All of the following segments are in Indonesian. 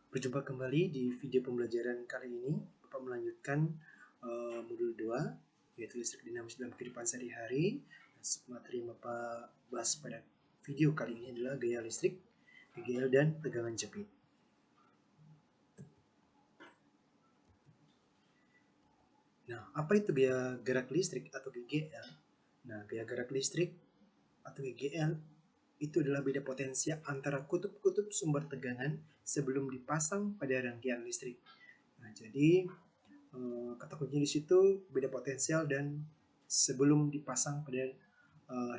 Berjumpa kembali di video pembelajaran kali ini. Bapak melanjutkan modul 2, yaitu listrik dinamis dalam kehidupan sehari-hari. Materi yang Bapak bahas pada video kali ini adalah gaya listrik, GGL, dan tegangan jepit. Nah, apa itu gaya gerak listrik atau GGL? Nah, gaya gerak listrik atau GGL itu adalah beda potensial antara kutub-kutub sumber tegangan sebelum dipasang pada rangkaian listrik. Nah, jadi kata kuncinya di situ beda potensial dan sebelum dipasang pada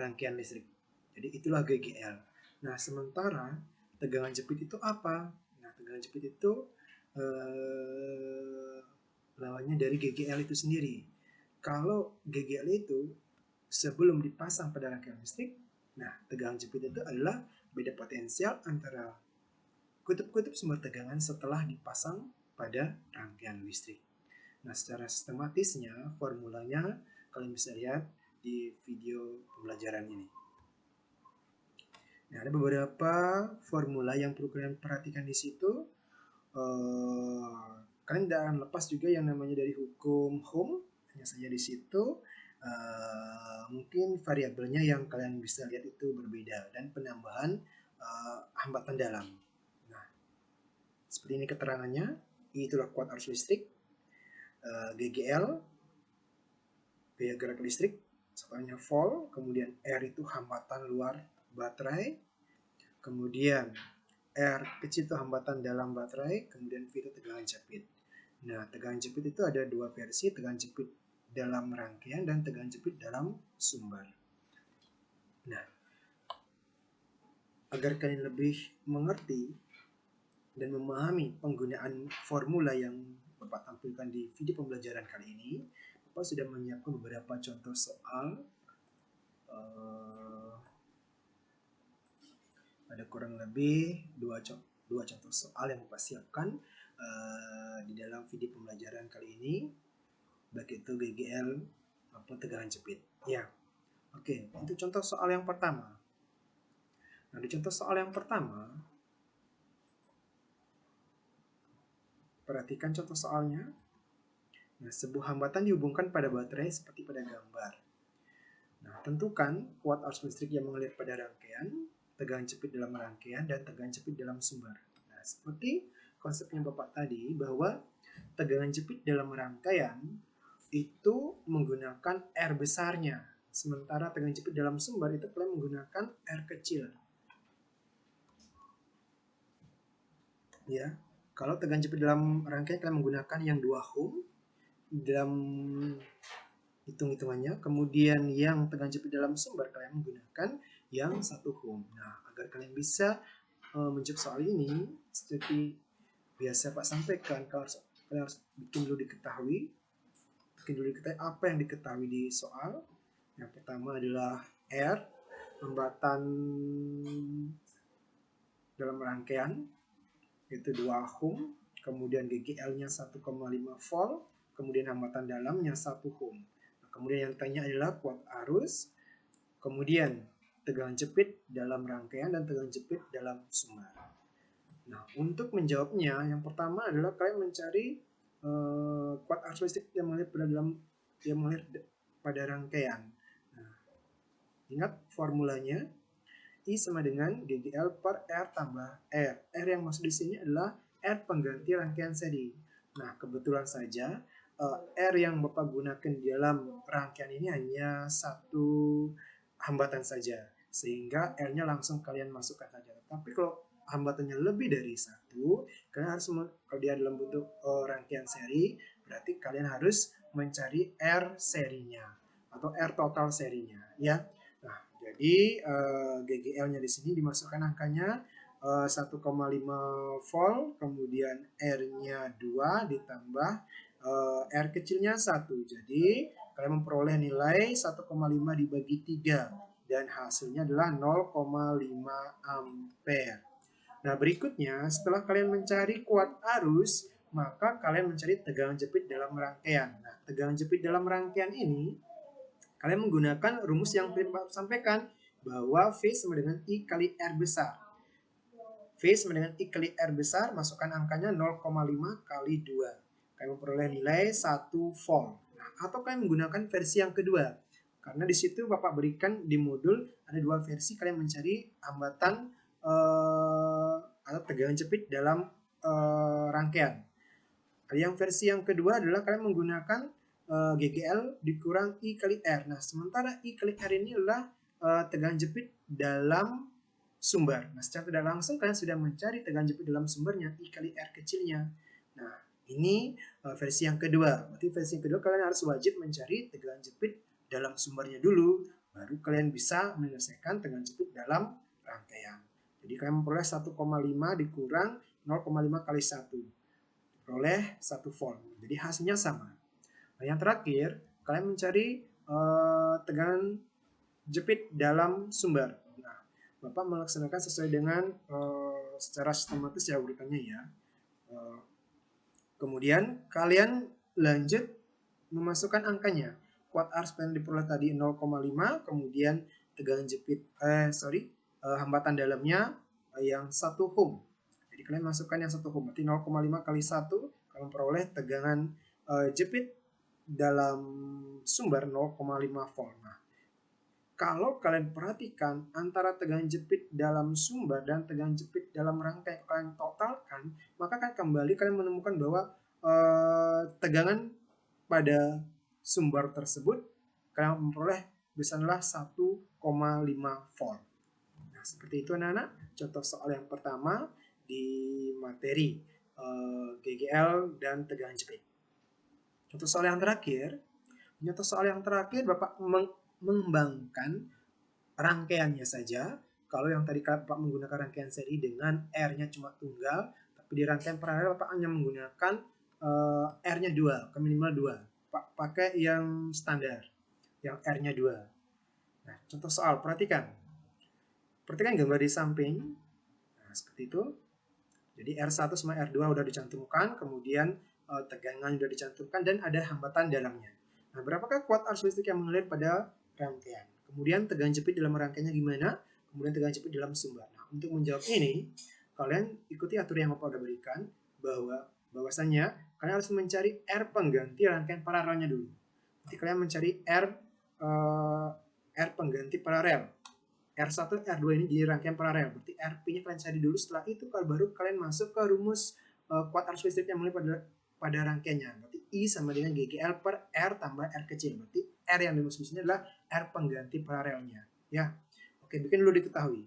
rangkaian listrik. Jadi itulah GGL. Nah, sementara tegangan jepit itu apa? Nah, tegangan jepit itu lawannya dari GGL itu sendiri. Kalau GGL itu sebelum dipasang pada rangkaian listrik, nah tegangan jepit itu adalah beda potensial antara kutub-kutub sumber tegangan setelah dipasang pada rangkaian listrik. Nah, secara sistematisnya, formulanya kalian bisa lihat di video pembelajaran ini. Nah, ada beberapa formula yang perlu kalian perhatikan di situ. Kalian tidak akan lepas juga yang namanya dari hukum Ohm. Hanya saja di situ mungkin variabelnya yang kalian bisa lihat itu berbeda dan penambahan hambatan dalam. Nah, seperti ini keterangannya. I itulah kuat arus listrik. GGL, gaya gerak listrik, satuannya volt, kemudian R itu hambatan luar baterai, kemudian R kecil itu hambatan dalam baterai, kemudian V itu tegangan jepit. Nah, tegangan jepit itu ada dua versi, tegangan jepit dalam rangkaian dan tegangan jepit dalam sumber. Nah, agar kalian lebih mengerti dan memahami penggunaan formula yang Bapak tampilkan di video pembelajaran kali ini, Bapak sudah menyiapkan beberapa contoh soal. Ada kurang lebih dua contoh soal yang Bapak siapkan di dalam video pembelajaran kali ini, baik itu GGL maupun tegangan jepit. Ya, oke. Untuk contoh soal yang pertama. Nah, di contoh soal yang pertama, perhatikan contoh soalnya. Nah, sebuah hambatan dihubungkan pada baterai seperti pada gambar. Nah, tentukan kuat arus listrik yang mengalir pada rangkaian, tegangan jepit dalam rangkaian, dan tegangan jepit dalam sumber. Nah, seperti konsepnya Bapak tadi, bahwa tegangan jepit dalam rangkaian itu menggunakan R besarnya, sementara tegangan jepit dalam sumber itu kalian menggunakan R kecil. Ya, kalau tegangan jepit dalam rangkaian kalian menggunakan yang 2 ohm dalam hitung-hitungannya, kemudian yang tegangan jepit dalam sumber kalian menggunakan yang 1 ohm. Nah, agar kalian bisa menjawab soal ini seperti biasa Pak sampaikan, kalian harus bikin dulu diketahui apa yang diketahui di soal. Yang pertama adalah R, hambatan dalam rangkaian, yaitu 2 ohm, kemudian GGL-nya 1,5 volt, kemudian hambatan dalamnya 1 ohm. Nah, kemudian yang tanya adalah kuat arus, kemudian tegangan jepit dalam rangkaian dan tegangan jepit dalam sumber. Nah, untuk menjawabnya, yang pertama adalah kalian mencari kuat arus listrik yang mengalir pada rangkaian. Nah, ingat formulanya, I sama dengan GGL per R tambah R. R yang masuk di sini adalah R pengganti rangkaian seri. Nah, kebetulan saja R yang Bapak gunakan di dalam rangkaian ini hanya satu hambatan saja, sehingga R-nya langsung kalian masukkan saja. Tapi kalau hambatannya lebih dari satu, kalian harus, kalau dia dalam bentuk rangkaian seri, berarti kalian harus mencari R serinya atau R total serinya, ya. Nah, jadi GGL-nya di sini dimasukkan angkanya 1,5 volt, kemudian R-nya 2 ditambah R kecilnya 1. Jadi kalian memperoleh nilai 1,5 dibagi 3 dan hasilnya adalah 0,5 ampere. Nah, berikutnya setelah kalian mencari kuat arus, maka kalian mencari tegangan jepit dalam rangkaian. Nah, tegangan jepit dalam rangkaian ini kalian menggunakan rumus yang Pak sampaikan, bahwa V sama dengan I kali R besar. V sama dengan I kali R besar, masukkan angkanya 0,5 kali 2. Kalian memperoleh nilai 1 volt. Nah, atau kalian menggunakan versi yang kedua. Karena di situ Bapak berikan di modul ada dua versi, kalian mencari hambatan atau tegangan jepit dalam rangkaian. Yang versi yang kedua adalah kalian menggunakan GGL dikurang I kali R. Nah, sementara I kali R ini adalah tegangan jepit dalam sumber. Nah, secara tidak langsung kalian sudah mencari tegangan jepit dalam sumbernya, I kali R kecilnya. Nah, ini versi yang kedua. Berarti versi yang kedua kalian harus wajib mencari tegangan jepit dalam sumbernya dulu, baru kalian bisa menyelesaikan tegangan jepit dalam rangkaian. Jadi kalian memperoleh 1,5 dikurang 0,5 kali 1. Peroleh 1 volt. Jadi hasilnya sama. Nah, yang terakhir, kalian mencari tegangan jepit dalam sumber. Nah, Bapak melaksanakan sesuai dengan secara sistematis ya urutannya ya. Kemudian kalian lanjut memasukkan angkanya. Kuat arus yang diperoleh tadi 0,5, kemudian tegangan jepit hambatan dalamnya yang 1 ohm. Jadi kalian masukkan yang 1 ohm, berarti 0,5 kali 1, kalian peroleh tegangan jepit dalam sumber 0,5 volt. Nah, kalau kalian perhatikan antara tegangan jepit dalam sumber dan tegangan jepit dalam rangkai kalian totalkan, maka kan kembali kalian menemukan bahwa tegangan pada sumber tersebut kalian memperoleh besarlah 1,5 volt. Nah, seperti itu anak-anak, contoh soal yang pertama di materi GGL dan tegangan jepit. Contoh soal yang terakhir, Bapak mengembangkan rangkaiannya saja. Kalau yang tadi Bapak menggunakan rangkaian seri dengan R-nya cuma tunggal, tapi di rangkaian paralel Bapak hanya menggunakan R-nya 2, ke minimal 2. Pak pakai yang standar, yang R-nya 2. Nah, contoh soal, perhatikan gambar di samping. Nah, seperti itu. Jadi R1 sama R2 udah dicantumkan, kemudian tegangan sudah dicantumkan, dan ada hambatan dalamnya. Nah, berapakah kuat arus listrik yang mengalir pada rangkaian? Kemudian tegangan jepit dalam rangkaiannya gimana? Kemudian tegangan jepit dalam sumber. Nah, untuk menjawab ini, kalian ikuti aturan yang Bapak sudah berikan, bahwasanya kalian harus mencari R pengganti rangkaian paralelnya dulu. Jadi kalian mencari R pengganti paralel. R1, R2 ini jadi rangkaian paralel. Berarti RP-nya kalian cari dulu, setelah itu baru kalian masuk ke rumus kuat arus listrik yang mengalir pada rangkaiannya. Berarti I sama dengan GGL per R tambah R kecil. Berarti R yang dimaksud di sini adalah R pengganti paralelnya. Ya. Oke, bikin dulu diketahui.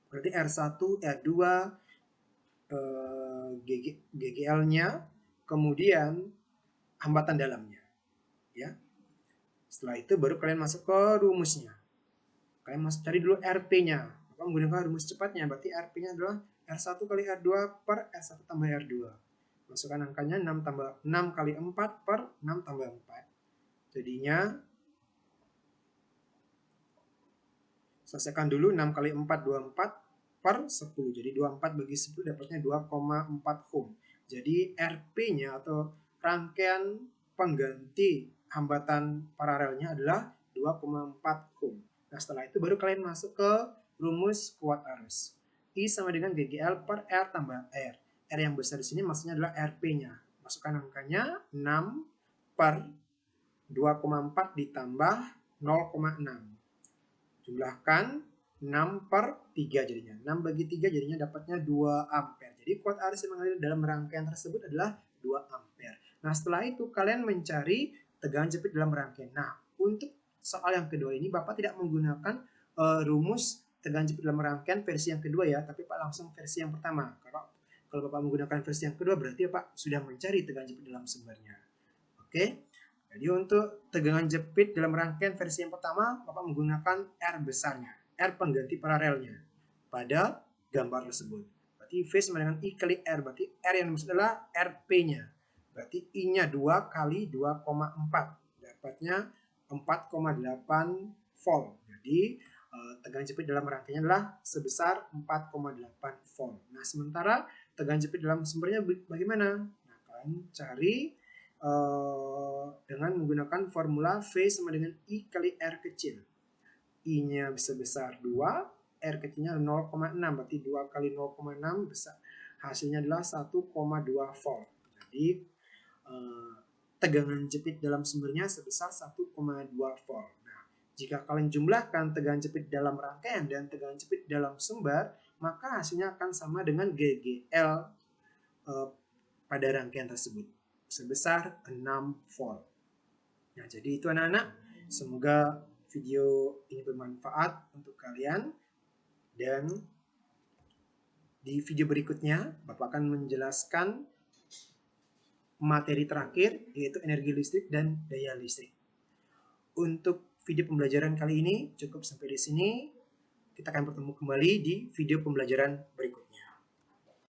Berarti R1, R2, GGL-nya, kemudian hambatan dalamnya. Ya. Setelah itu baru kalian masuk ke rumusnya. Kalian cari dulu RP-nya. Maka menggunakan rumus cepatnya, berarti RP-nya adalah R1 kali R2 per R1 tambah R2. Masukkan angkanya 6 kali 4 per 6 tambah 4. Jadinya, selesaikan dulu 6 kali 4, 24 per 10. Jadi 24 bagi 10 dapatnya 2,4 ohm. Jadi RP-nya atau rangkaian pengganti hambatan paralelnya adalah 2,4 ohm. Nah, setelah itu baru kalian masuk ke rumus kuat arus. I sama dengan GGL per R tambah R. R yang besar di sini maksudnya adalah RP-nya. Masukkan angkanya 6 per 2,4 ditambah 0,6. Jumlahkan 6 per 3 jadinya. 6 bagi 3 jadinya dapatnya 2 ampere. Jadi kuat arus yang mengalir dalam rangkaian tersebut adalah 2 ampere. Nah, setelah itu kalian mencari tegangan jepit dalam rangkaian. Nah, untuk soal yang kedua ini Bapak tidak menggunakan rumus tegangan jepit dalam rangkaian versi yang kedua ya, tapi Pak langsung versi yang pertama. Kalau Bapak menggunakan versi yang kedua berarti Bapak sudah mencari tegangan jepit dalam sumbernya. Oke. Jadi untuk tegangan jepit dalam rangkaian versi yang pertama Bapak menggunakan R besarnya, R pengganti paralelnya pada gambar tersebut. Berarti V sama dengan I kali R, berarti R yang dimaksud adalah RP-nya. Berarti I-nya 2 kali 2,4. Dapatnya 4,8 volt. Jadi tegangan jepit dalam rangkaiannya adalah sebesar 4,8 volt. Nah, sementara tegangan jepit dalam sumbernya bagaimana? Nah, kalian cari dengan menggunakan formula V sama dengan I kali R kecil. I-nya sebesar 2, R kecilnya 0,6, berarti 2 kali 0,6 besar. Hasilnya adalah 1,2 volt. Jadi tegangan jepit dalam sumbernya sebesar 1,2 volt. Nah, jika kalian jumlahkan tegangan jepit dalam rangkaian dan tegangan jepit dalam sumber, maka hasilnya akan sama dengan GGL pada rangkaian tersebut sebesar 6 volt. Nah, jadi itu anak-anak. Semoga video ini bermanfaat untuk kalian. Dan di video berikutnya, Bapak akan menjelaskan materi terakhir, yaitu energi listrik dan daya listrik. Untuk video pembelajaran kali ini cukup sampai di sini. Kita akan bertemu kembali di video pembelajaran berikutnya.